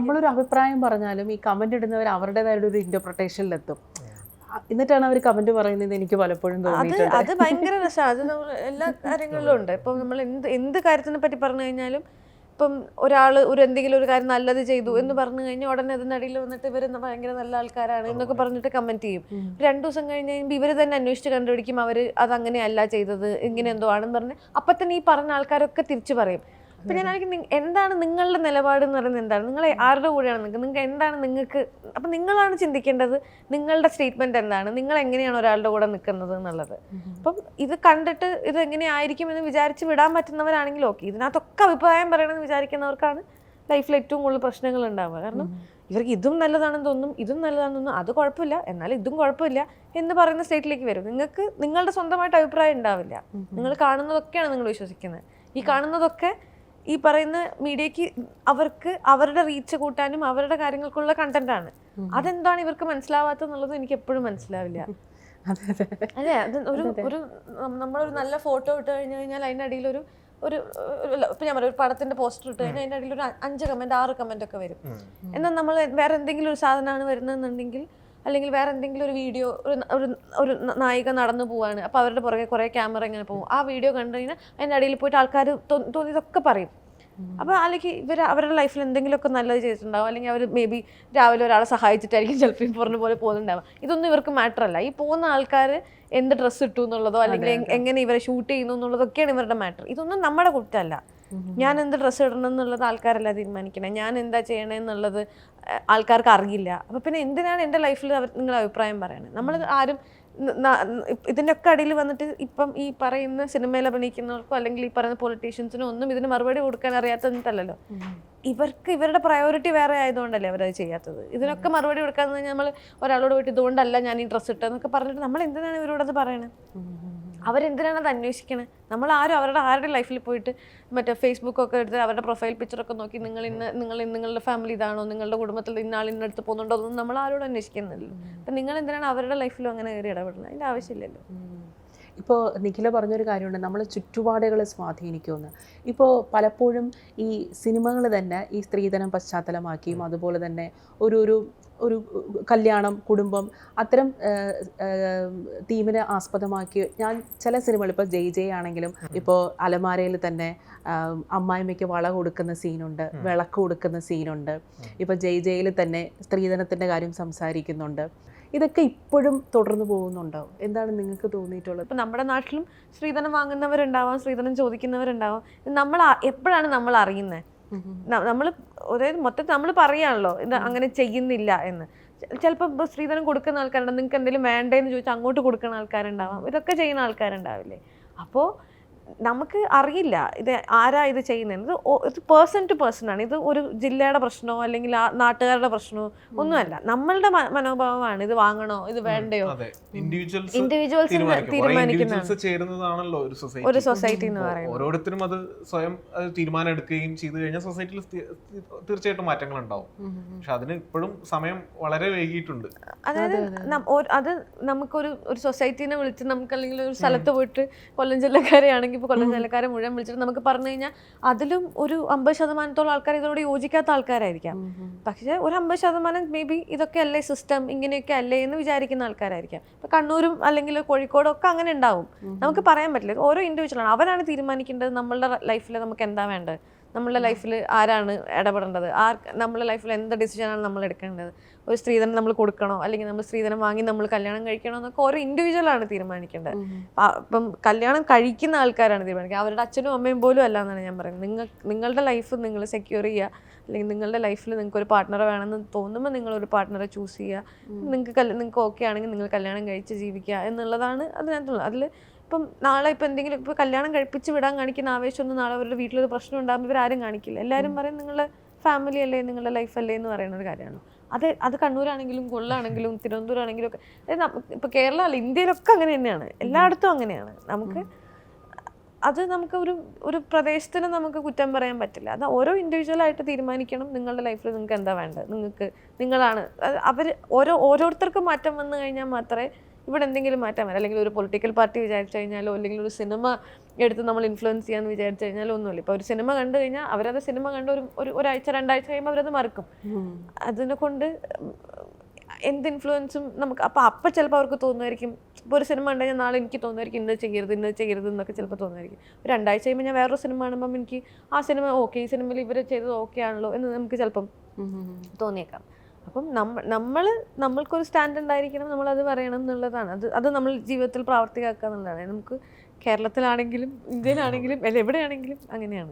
നമ്മളൊരു അഭിപ്രായം പറഞ്ഞാലും ഈ കമന്റ് ഇടുന്നവർ അവരുടേതായ ഒരു ഇന്റർപ്രിട്ടേഷനിലെത്തും. എന്നിട്ടാണ് അവർ കമന്റ് പറയുന്നത്. എനിക്ക് പലപ്പോഴും തോന്നിയിട്ടുണ്ട്. അത് ഭയങ്കര രസമാണ്. അത് നമ്മൾ എല്ലാ കാര്യങ്ങളിലും ഉണ്ട്. ഇപ്പം നമ്മൾ എന്ത് കാര്യത്തിനെ പറ്റി പറഞ്ഞു കഴിഞ്ഞാലും, ഇപ്പം ഒരാൾ എന്തെങ്കിലും ഒരു കാര്യം നല്ലത് ചെയ്തു എന്ന് പറഞ്ഞു കഴിഞ്ഞാൽ ഉടനെ അതിനിടയിൽ വന്നിട്ട് ഇവർ ഭയങ്കര നല്ല ആൾക്കാരാണ് എന്നൊക്കെ പറഞ്ഞിട്ട് കമന്റ് ചെയ്യും. 2 ദിവസം കഴിഞ്ഞ് കഴിയുമ്പോൾ ഇവർ തന്നെ അന്വേഷിച്ച് കണ്ടുപിടിക്കും അവർ അതങ്ങനെയല്ല ചെയ്തത്, ഇങ്ങനെ എന്തോ ആണെന്ന് പറഞ്ഞ് അപ്പം തന്നെ ഈ പറഞ്ഞ ആൾക്കാരൊക്കെ തിരിച്ചു പറയും. അപ്പം ഞാൻ എന്താണ് നിങ്ങളുടെ നിലപാട് എന്ന് പറയുന്നത്? എന്താണ് നിങ്ങൾ ആരുടെ കൂടെയാണ് നിങ്ങൾക്ക് എന്താണ് നിങ്ങൾക്ക്? അപ്പം നിങ്ങളാണ് ചിന്തിക്കേണ്ടത് നിങ്ങളുടെ സ്റ്റേറ്റ്മെന്റ് എന്താണ്, നിങ്ങൾ എങ്ങനെയാണ് ഒരാളുടെ കൂടെ നിൽക്കുന്നത് എന്നുള്ളത്. അപ്പം ഇത് കണ്ടിട്ട് ഇത് എങ്ങനെയായിരിക്കും എന്ന് വിചാരിച്ച് വിടാൻ പറ്റുന്നവരാണെങ്കിൽ ഓക്കെ. ഇതിനകത്തൊക്കെ അഭിപ്രായം പറയണമെന്ന് വിചാരിക്കുന്നവർക്കാണ് ലൈഫിൽ ഏറ്റവും കൂടുതൽ പ്രശ്നങ്ങൾ ഉണ്ടാവുക. കാരണം ഇവർക്ക് ഇതും നല്ലതാണെന്ന് തോന്നും, ഇതും നല്ലതാണെന്ന് തോന്നും, അത് കുഴപ്പമില്ല എന്നാലും ഇതും കുഴപ്പമില്ല എന്ന് പറയുന്ന സ്റ്റേറ്റിലേക്ക് വരും. നിങ്ങൾക്ക് നിങ്ങളുടെ സ്വന്തമായിട്ട് അഭിപ്രായം ഉണ്ടാവില്ല. നിങ്ങൾ കാണുന്നതൊക്കെയാണ് നിങ്ങൾ വിശ്വസിക്കുന്നത്. ഈ കാണുന്നതൊക്കെ ഈ പറയുന്ന മീഡിയക്ക് അവർക്ക് അവരുടെ റീച്ച് കൂട്ടാനും അവരുടെ കാര്യങ്ങൾക്കുള്ള കണ്ടന്റാണ്. അതെന്താണ് ഇവർക്ക് മനസ്സിലാവാത്തെന്നുള്ളത് എനിക്ക് എപ്പോഴും മനസ്സിലാവില്ല. അതെ, അത് ഒരു നമ്മളൊരു നല്ല ഫോട്ടോ ഇട്ട് കഴിഞ്ഞു കഴിഞ്ഞാൽ അതിനടിയിൽ ഒരു ഇപ്പൊ ഞാൻ പറയാം, ഒരു പടത്തിന്റെ പോസ്റ്റർ ഇട്ട് കഴിഞ്ഞാൽ അതിൻ്റെ അടിയിൽ ഒരു 5 കമന്റ് 6 കമന്റ് ഒക്കെ വരും. എന്നാൽ നമ്മൾ വേറെ എന്തെങ്കിലും ഒരു സാധനമാണ് വരുന്നതെന്നുണ്ടെങ്കിൽ, അല്ലെങ്കിൽ വേറെ എന്തെങ്കിലും ഒരു വീഡിയോ, ഒരു നായിക നടന്നു പോവാണ്, അപ്പോൾ അവരുടെ പുറകെ കുറേ ക്യാമറ ഇങ്ങനെ പോകും, ആ വീഡിയോ കണ്ടു കഴിഞ്ഞാൽ അതിൻ്റെ അടിയിൽ പോയിട്ട് ആൾക്കാർ തോന്നിയതൊക്കെ പറയും. അപ്പോൾ അല്ലെങ്കിൽ ഇവർ അവരുടെ ലൈഫിൽ എന്തെങ്കിലുമൊക്കെ നല്ലത് ചെയ്തിട്ടുണ്ടാവും, അല്ലെങ്കിൽ അവർ മേ ബി രാവിലെ ഒരാളെ സഹായിച്ചിട്ടായിരിക്കും ചിലപ്പോൾ ഈ പറഞ്ഞ പോലെ പോകുന്നുണ്ടാവുക. ഇതൊന്നും ഇവർക്ക് മാറ്റർ അല്ല. ഈ പോകുന്ന ആൾക്കാർ എന്ത് ഡ്രസ്സ് ഇട്ടു എന്നുള്ളതോ അല്ലെങ്കിൽ എങ്ങനെ ഇവരെ ഷൂട്ട് ചെയ്യുന്നു എന്നുള്ളതൊക്കെയാണ് ഇവരുടെ മാറ്റർ. ഇതൊന്നും നമ്മുടെ കുറ്റമല്ല. ഞാൻ എന്ത് ഡ്രസ്സ് ഇടണം എന്നുള്ളത് ആൾക്കാരല്ല തീരുമാനിക്കണേ, ഞാൻ എന്താ ചെയ്യണേ എന്നുള്ളത് ആൾക്കാർക്ക് അറിയില്ല. അപ്പോൾ പിന്നെ എന്തിനാണ് എൻ്റെ ലൈഫിൽ നിങ്ങളുടെ അഭിപ്രായം പറയണത്? നമ്മൾ ആരും ഇതിൻ്റെ ഒക്കെ അടിയിൽ വന്നിട്ട് ഇപ്പം ഈ പറയുന്ന സിനിമയിൽ അഭിനയിക്കുന്നവർക്കോ അല്ലെങ്കിൽ ഈ പറയുന്ന പൊളിറ്റീഷ്യൻസിനോ ഒന്നും ഇതിന് മറുപടി കൊടുക്കാൻ അറിയാത്തതല്ലോ. ഇവർക്ക് ഇവരുടെ പ്രയോറിറ്റി വേറെ ആയതുകൊണ്ടല്ലേ അവരത് ചെയ്യാത്തത്. ഇതിനൊക്കെ മറുപടി കൊടുക്കാന്ന് നമ്മൾ ഒരാളോട് പോയിട്ട് ഇതുകൊണ്ടല്ല ഞാൻ ഈ ഡ്രസ്സ് ഇട്ടെന്നൊക്കെ പറഞ്ഞിട്ട് നമ്മൾ എന്തിനാണ് ഇവരോടത് പറയണത്? അവരെന്തിനാണ് അത് അന്വേഷിക്കണത്? നമ്മൾ ആരുടെ ലൈഫിൽ പോയിട്ട് മറ്റേ ഫേസ്ബുക്കൊക്കെ എടുത്ത് അവരുടെ പ്രൊഫൈൽ പിക്ചറൊക്കെ നോക്കി നിങ്ങളുടെ ഫാമിലി ഇതാണോ, നിങ്ങളുടെ കുടുംബത്തിൽ ഇന്നാൾ ഇന്നടുത്ത് പോകുന്നുണ്ടോ, അതൊന്നും നമ്മൾ ആരോടും അന്വേഷിക്കുന്നില്ല. അപ്പം നിങ്ങൾ എന്തിനാണ് അവരുടെ ലൈഫിലും അങ്ങനെ കയറി ഇടപെടുന്നത്? അതിൻ്റെ ആവശ്യമില്ലല്ലോ. ഇപ്പോൾ നിഖില പറഞ്ഞൊരു കാര്യമുണ്ട്, നമ്മൾ ചുറ്റുപാടുകളെ സ്വാധീനിക്കുമെന്ന്. ഇപ്പോൾ പലപ്പോഴും ഈ സിനിമകൾ തന്നെ ഈ സ്ത്രീധനം പശ്ചാത്തലമാക്കിയും അതുപോലെ തന്നെ ഒരു കല്യാണം, കുടുംബം, അത്തരം തീമിനെ ആസ്പദമാക്കി ഞാൻ ചില സിനിമകൾ, ഇപ്പോൾ ജയ് ആണെങ്കിലും ഇപ്പോൾ അലമാരയിൽ തന്നെ അമ്മായിമ്മയ്ക്ക് വള കൊടുക്കുന്ന സീനുണ്ട്, വിളക്ക് കൊടുക്കുന്ന സീനുണ്ട്. ഇപ്പോൾ ജയിൽ തന്നെ സ്ത്രീധനത്തിൻ്റെ കാര്യം സംസാരിക്കുന്നുണ്ട്. ഇതൊക്കെ ഇപ്പോഴും തുടർന്ന് പോകുന്നുണ്ടോ? എന്താണ് നിങ്ങൾക്ക് തോന്നിയിട്ടുള്ളത്? ഇപ്പം നമ്മുടെ നാട്ടിലും സ്ത്രീധനം വാങ്ങുന്നവരുണ്ടാവാം, സ്ത്രീധനം ചോദിക്കുന്നവരുണ്ടാവാം. എപ്പോഴാണ് നമ്മൾ അറിയുന്നത്? നമ്മൾ മൊത്തത്തിൽ നമ്മൾ പറയാണല്ലോ ഇത് അങ്ങനെ ചെയ്യുന്നില്ല എന്ന്. ചിലപ്പോൾ സ്ത്രീധനം കൊടുക്കുന്ന ആൾക്കാരുണ്ടാവും, നിങ്ങൾക്ക് എന്തെങ്കിലും വേണ്ടേന്ന് ചോദിച്ചാൽ അങ്ങോട്ട് കൊടുക്കുന്ന ആൾക്കാരുണ്ടാവാം, ഇതൊക്കെ ചെയ്യുന്ന ആൾക്കാരുണ്ടാവില്ലേ? അപ്പോൾ നമുക്ക് അറിയില്ല ഇത് ആരാ ഇത് ചെയ്യുന്നത്. ഇത് പേഴ്സൺ ടു പേഴ്സൺ ആണ്. ഇത് ഒരു ജില്ലയുടെ പ്രശ്നമോ അല്ലെങ്കിൽ ആ നാട്ടുകാരുടെ പ്രശ്നമോ ഒന്നുമല്ല. നമ്മളുടെ മനോഭാവമാണ് ഇത് വാങ്ങണോ ഇത് വേണ്ടയോ. ഇൻഡിവിജ്വൽസ് ചേരുന്നതാണല്ലോ ഒരു സൊസൈറ്റി എന്ന് പറയുന്നത്. ഓരോരുത്തരും അത് സ്വയം തീരുമാനം എടുക്കുകയും ചെയ്തു കഴിഞ്ഞാൽ സൊസൈറ്റിയിൽ തീർച്ചയായിട്ടും മാറ്റങ്ങൾ ഉണ്ടാവും. പക്ഷെ അതിന് ഇപ്പോഴും സമയം വളരെ വൈകിയിട്ടുണ്ട്. അതായത് അത് നമുക്കൊരു സൊസൈറ്റീനെ വിളിച്ച് നമുക്ക് അല്ലെങ്കിൽ ഒരു സ്ഥലത്ത് പോയിട്ട് കൊല്ലം ജില്ലക്കാരെയാണെങ്കിൽ ഇപ്പോൾ കൊല്ലം ജില്ലക്കാരെ മുഴുവൻ വിളിച്ചിട്ട് നമുക്ക് പറഞ്ഞു കഴിഞ്ഞാൽ അതിലും ഒരു 50% ആൾക്കാർ ഇതിനോട് യോജിക്കാത്ത ആൾക്കാരായിരിക്കാം. പക്ഷേ ഒരു 50% മേ ബി ഇതൊക്കെ അല്ലേ സിസ്റ്റം, ഇങ്ങനെയൊക്കെ അല്ലേ എന്ന് വിചാരിക്കുന്ന ആൾക്കാരായിരിക്കാം. ഇപ്പം കണ്ണൂരും അല്ലെങ്കിൽ കോഴിക്കോടും ഒക്കെ അങ്ങനെ ഉണ്ടാവും. നമുക്ക് പറയാൻ പറ്റില്ല. ഓരോ ഇൻഡിവിജ്വലാണ്, അവരാണ് തീരുമാനിക്കേണ്ടത് നമ്മളുടെ ലൈഫിൽ നമുക്ക് എന്താ വേണ്ടത്, നമ്മളുടെ ലൈഫിൽ ആരാണ് ഇടപെടേണ്ടത്, നമ്മളുടെ ലൈഫിൽ എന്ത് ഡിസിഷനാണ് നമ്മൾ എടുക്കേണ്ടത്. ഒരു സ്ത്രീധനം നമ്മൾ കൊടുക്കണോ അല്ലെങ്കിൽ നമ്മൾ സ്ത്രീധനം വാങ്ങി നമ്മൾ കല്യാണം കഴിക്കണോ എന്നൊക്കെ ഓരോ ഇൻഡിവിജ്വലാണ് തീരുമാനിക്കേണ്ടത്. ഇപ്പം കല്യാണം കഴിക്കുന്ന ആൾക്കാരാണ് തീരുമാനിക്കുക, അവരുടെ അച്ഛനും അമ്മയും പോലും അല്ല എന്നാണ് ഞാൻ പറയുന്നത്. നിങ്ങളുടെ ലൈഫ് നിങ്ങൾ സെക്യൂർ ചെയ്യുക, അല്ലെങ്കിൽ നിങ്ങളുടെ ലൈഫിൽ നിങ്ങൾക്ക് ഒരു പാർട്ട്ണറെ വേണമെന്ന് തോന്നുമ്പോൾ നിങ്ങളൊരു പാർട്ട്ണറെ ചൂസ് ചെയ്യുക. നിങ്ങൾക്ക് ഓക്കെ ആണെങ്കിൽ നിങ്ങൾ കല്യാണം കഴിച്ച് ജീവിക്കുക എന്നുള്ളതാണ് അതിനകത്തുള്ളത്. അതിൽ ഇപ്പം നാളെ ഇപ്പം എന്തെങ്കിലും ഇപ്പോൾ കല്യാണം കഴിപ്പിച്ച് വിടാൻ കാണിക്കുന്ന ആവേശമൊന്നും നാളെ അവരുടെ വീട്ടിലൊരു പ്രശ്നം ഉണ്ടാകുമ്പോൾ ഇവരാരും കാണിക്കില്ല. എല്ലാവരും പറയും നിങ്ങളുടെ ഫാമിലി അല്ലേ, നിങ്ങളുടെ ലൈഫ് അല്ലേ എന്ന് പറയുന്ന ഒരു കാര്യമാണ്. അത് കണ്ണൂരാണെങ്കിലും കൊല്ലാണെങ്കിലും തിരുവനന്തപുരം ആണെങ്കിലും ഒക്കെ, ഇപ്പോൾ കേരള അല്ല ഇന്ത്യയിലൊക്കെ അങ്ങനെ തന്നെയാണ്, എല്ലായിടത്തും അങ്ങനെയാണ്. നമുക്ക് ഒരു പ്രദേശത്തിന് നമുക്ക് കുറ്റം പറയാൻ പറ്റില്ല. അത് ഓരോ ഇൻഡിവിജ്വലായിട്ട് തീരുമാനിക്കണം നിങ്ങളുടെ ലൈഫിൽ നിങ്ങൾക്ക് എന്താ വേണ്ടത്. നിങ്ങളാണ് ഓരോരുത്തർക്കും മാറ്റം വന്നു കഴിഞ്ഞാൽ മാത്രമേ ഇവിടെ എന്തെങ്കിലും മാറ്റാൻ വരാം, അല്ലെങ്കിൽ ഒരു പൊളിറ്റിക്കൽ പാർട്ടി വിചാരിച്ചു കഴിഞ്ഞാലോ അല്ലെങ്കിൽ ഒരു സിനിമ എടുത്ത് നമ്മൾ ഇൻഫ്ലുവൻസ് ചെയ്യാന്ന് വിചാരിച്ചു കഴിഞ്ഞാലോ ഒന്നുമില്ല. ഇപ്പോൾ ഒരു സിനിമ കണ്ടു കഴിഞ്ഞാൽ അവരത് സിനിമ കണ്ട് ഒരാഴ്ച 2 ആഴ്ച കഴിയുമ്പോൾ അവരത് മറക്കും. അതിനെ കൊണ്ട് എന്ത് ഇൻഫ്ലുവൻസും നമുക്ക് അപ്പം ചിലപ്പോൾ അവർക്ക് തോന്നുമായിരിക്കും, ഇപ്പോൾ ഒരു സിനിമ കണ്ടു കഴിഞ്ഞാൽ നാളെ എനിക്ക് തോന്നുമായിരിക്കും ഇന്നത് ചെയ്യരുത് എന്നൊക്കെ ചിലപ്പോൾ തോന്നുമായിരിക്കും. 2 ആഴ്ച കഴിയുമ്പോൾ ഞാൻ വേറൊരു സിനിമ കാണുമ്പം എനിക്ക് ആ സിനിമ ഓക്കെ, ഈ സിനിമയിൽ ഇവർ ചെയ്തത് ഓക്കെ ആണല്ലോ എന്ന് നമുക്ക് ചിലപ്പം തോന്നിയേക്കാം. അപ്പം നമ്മൾക്കൊരു സ്റ്റാൻഡ് ഉണ്ടായിരിക്കണം, നമ്മളത് പറയണം എന്നുള്ളതാണ്. അത് നമ്മൾ ജീവിതത്തിൽ പ്രാവർത്തികമാക്കുക എന്നുള്ളതാണ്. നമുക്ക് കേരളത്തിലാണെങ്കിലും ഇന്ത്യയിലാണെങ്കിലും എവിടെയാണെങ്കിലും അങ്ങനെയാണ്.